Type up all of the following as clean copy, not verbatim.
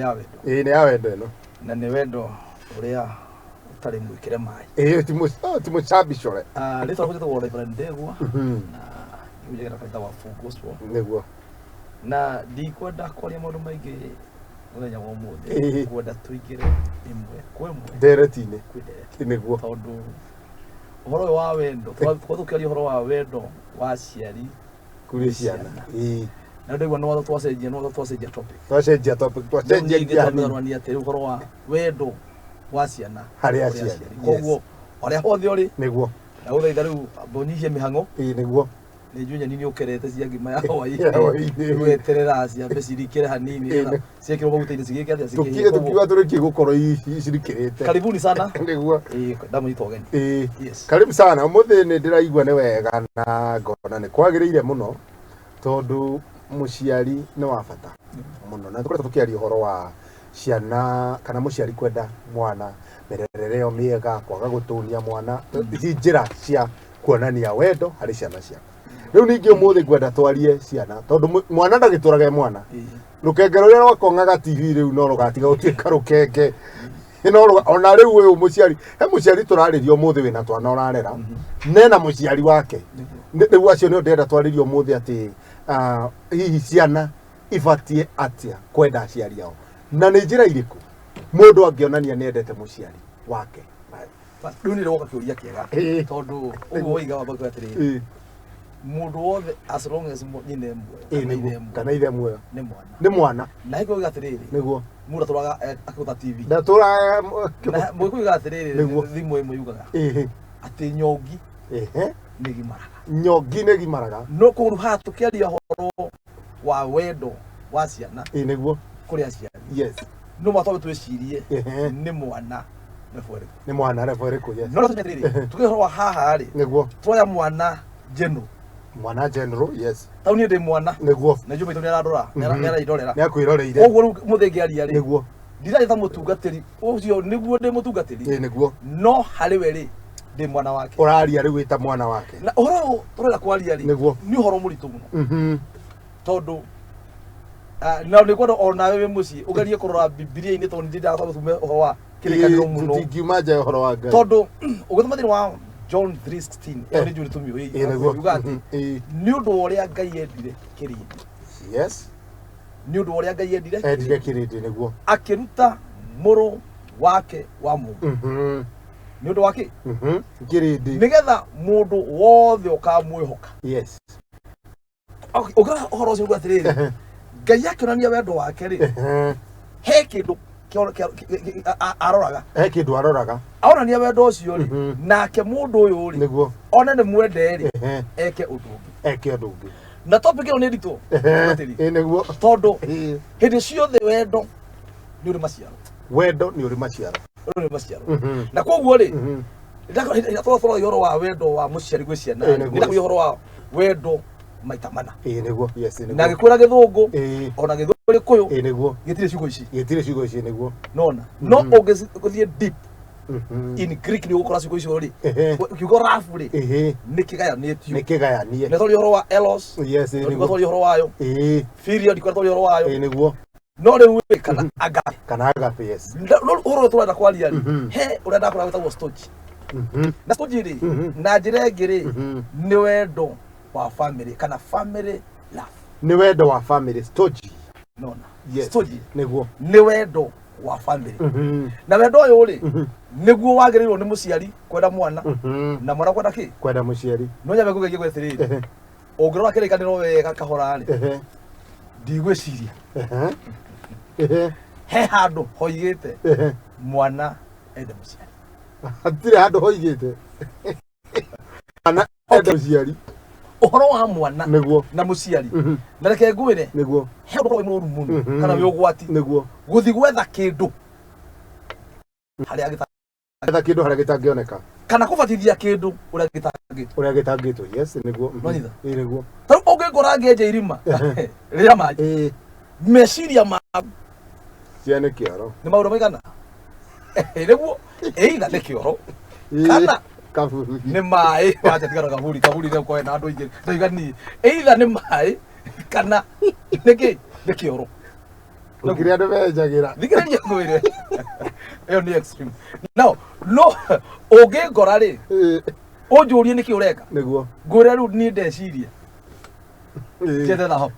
awendo. Ni awendo no. Na ni wendo uria utari mwikire mai. Timo chabishore. Lito kuja tuwore kwa ndegwa. Na uje kana kaita wa gospel. Niguo. Na ndikwenda kwaria maundu maingi muthenya wa umuthi. Kwenda tuigire imwe kwemwe. Nderetine. Niguo. Tondu uhoro wa wendo, twathukiria uhoro wa wendo wa ciari kuri ciana. Na ndigwa no twacenjia topic. Twacenjia topic, twacenjia ni ati uhoro wa wendo wa ciana. Hari aciari. Koguo oria hothe uri niguo. Na uthaitha riu mbonyihie mihango. Niguo. Ni junya nini ukerete cia ngima ya hwaii. Weterera cia becirikire hanini. Ciekirwo maguta-ini cigike atia cigike. Tukiwa turikie gukorwo cirikirite. Karibuni sana. Niguo. Damu ito geni. Yes. Karibu sana. Umuthi ni ndiraigua ni wega na ngona ni kwagiriire muno tondu muciari ni wa bata muno. Na tukoretwo tukiaria uhoro wa ciana kana muciari kwenda mwana mererere yo miega kwaga gutunia mwana njira cia kuonania wendo hari ciana ciake. Riu ningi umuthi ngwenda twarie ciana tondu mwana ndagituraga mwana. Rukenge ruria rwakongaga TV riu no rugatiga gutuika rukenge. Ino ona riu uyu muciari muciari turaririo umuthi wina twana urarera nena muciari wake. Riu acio ni ndenda twaririo umuthi ati hihi ciana ibatie atia kwenda aciari ao na ni njira iriku mundu angionania ni endete muciari wake. Riu ni roka kiuria kiega tondu uguo wiga wamba kwatiriri mundu wothe as long as nyine mwe kana ithe mwe ni mwana na hiko gatiriri niguo mundu turaga akutha TV na turaga mwe kuiga atiriri thimu imwe yugaga ati nyongi ni gimaraga nyongi ni gimaraga no kuru hatu kiaria horo wa wendo wa ciana niguo kuri aciari. Yes. No matwa twicirie ni mwana refore ni mwana refore ko. Yes. No tumetiriri tukihoro wa haha ri niguo twoya mwana general. Yes. Tauni ndi mwana niguo na jumbe tuni radora nera idorera ni akwiroreire oguo muthengi aria ri niguo ndiraitha mutungatiri ucio niguo ndi mutungatiri niguo no hari we ri ndi mwana wake uraria ri wita mwana wake na uhoro turera kwaria ri ni uhoro muritu muno tondu na ni kwenda ona wewe muci ugerie kurora Biblia-ini tondu ndinda guthume uhoro wa kirikaniro muno tingiumaja uhoro wa Ngai tondu uguthuma thini wa John 3:16 ni juri tumio yugati ni undu uria Ngai endire kirindi. Yes. Ni undu uria Ngai endire kirindi niguo akiruta muru wake wa Mungu ni undu wake kirindi nigetha mundu wothe ukamwihoka. Yes. Ugra uhoro ucio gwatiriri Ngai akionania wendo wake ri he kindu aroraga kindu aroraga aonania wendo ucio ri nake mundu uyu ri niguo ona ni mwende ri eke undu ungi na topic ino ni ndito niguo tondu hindi ciothe wendo ni uri maciaro na koguo ri ndakora yoro wa wendo wa muciari gwi ciana ndakora yoro wa wendo maita mana niguo. Yes. Na gikwira githungu ona githuri kuyu niguo gitire ciugo ici niguo nona no ungithie deep in Greek ni gukora ciugo ici ri kiugo rafu ri ni kigayanie na tori horo wa elos. Yes. Niguo tori horo wayo filia ndikora tori horo wayo niguo no riu kana agape. Yes. No horo turenda kwaria ri he urenda kora wita story na story ri na njira ngiri ni wendo wa family kana family love ni wendo wa family story nona. Yes. Story niguo ni wendo wa family na wendo uyu ri niguo wagirirwo ni muciari kwenda mwana na mwana kwenda ki kwenda muciari no nyabe kugegie gwetiriri ungirora kirikaniro wega kahora ri ndigwiciria he handu hoigite mwana ende muciari atire handu hoigite ana ende muciari uhoro wa mwana niguo na muciari na reke ngwire niguo he undu muru muno kana wi ugwati niguo guthi gwetha kindu haria gitangioneka kana kubatithia kindu uria gitangitwo. Yes. niguo niguo taru ungikora ngenje irima ria maji meciria ma ciane kioro ni maundu maigana niguo either ni kioro kana kaburi ni mai wacha tigara kaburi ni kwa na andu ingi ndoigani either ni mai kana ni kioro Ngire andu menjagira. Thikiriria ngwire. Eyo ni extreme. Now, no ungingora ri. Unjurie niki ureka. Niguo. Ngwire riu ni ndeciria. Jete thahabu.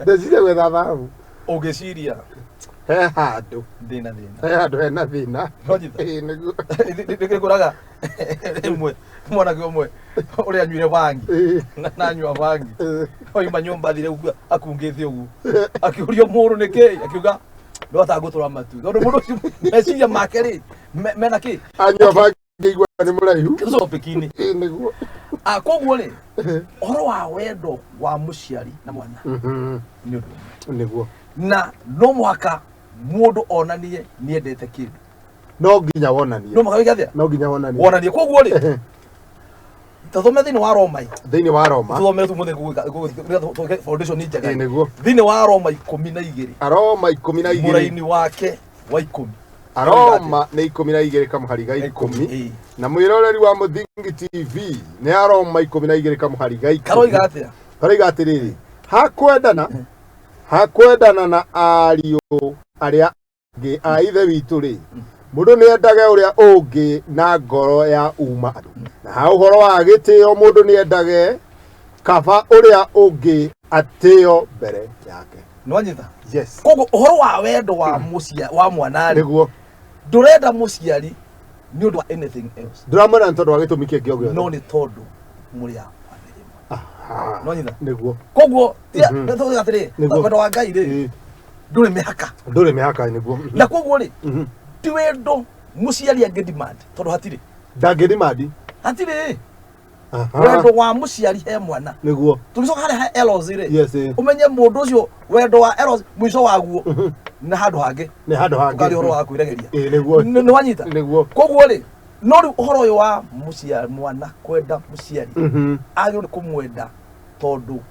Ndeciria gwetha thahabu. Ungiciria. He handu. Thina. He handu hena thina. Rojita. Niguo. Ndikuraga. Imwe. Mwana kiomwe. Uri anyuire bangi. Na nyua bangi. Oima nyumba thire ugu akungithie ugu. Akiurio muru niki akiuga ndo atagutura matu. Ndo mundu meciria make ri mena ki. Anyua bangi igwa ni muraihu. Kizo pekini. Niguo. Koguo ri horo wa wendo wa muciari na mwana. Ni undu. Niguo. Na no mwaka mundu onanie niendete kindu. No nginya wonanie. No mwaka wigathia. No nginya wonanie. Wonanie koguo ri. Tathome thini wa Roma. Thini wa Roma. Tuthome tu muthe kuga foundation ni njega. Niguo. Thini wa Roma 12. Aroma 12. Muraini wake wa 10. Aroma ni 12 kamuhari ga 10. Na mwiroreri wa Muthingi TV ni Aroma 12 kamuhari ga 10. Karoiga atia. Karoiga atiriri. Hakwendana na ariu aria ngi a ithe witu ri. Mundu ni endaga uria ungi na ngoro ya uma andu. Na ha uhoro wa gitio mundu ni endage kaba uria ungi atio mbere yake. Nwanyita. Yes. Koguo uhoro wa wendo wa mucia wa mwana ri. Niguo. Ndurenda muciari ni undu wa anything else. Ndramana ntondu wa gitumi kingi ogyo. No ni tondu muri ya family. Aha. Nwanyita. Niguo. Koguo tia ndoto atiri. Wendo wa Ngai ri. Nduri mihaka. Nduri mihaka niguo. Na koguo ri. Ti wendo muciari ange demand tondu hatiri. Ndage demand. Hatiri. Wendo wa muciari he mwana. Niguo. Tulicoka hari elos ri. Yes. Umenye mundu ucio wendo wa elos mwico waguo. Na handu hange. Ni handu hange. Ukari horo wa kwiregeria. Niguo. Ni wanyita. Niguo. Koguo ri no ri uhoro uyu wa muciari mwana kwenda muciari. Agio ni kumwenda tondu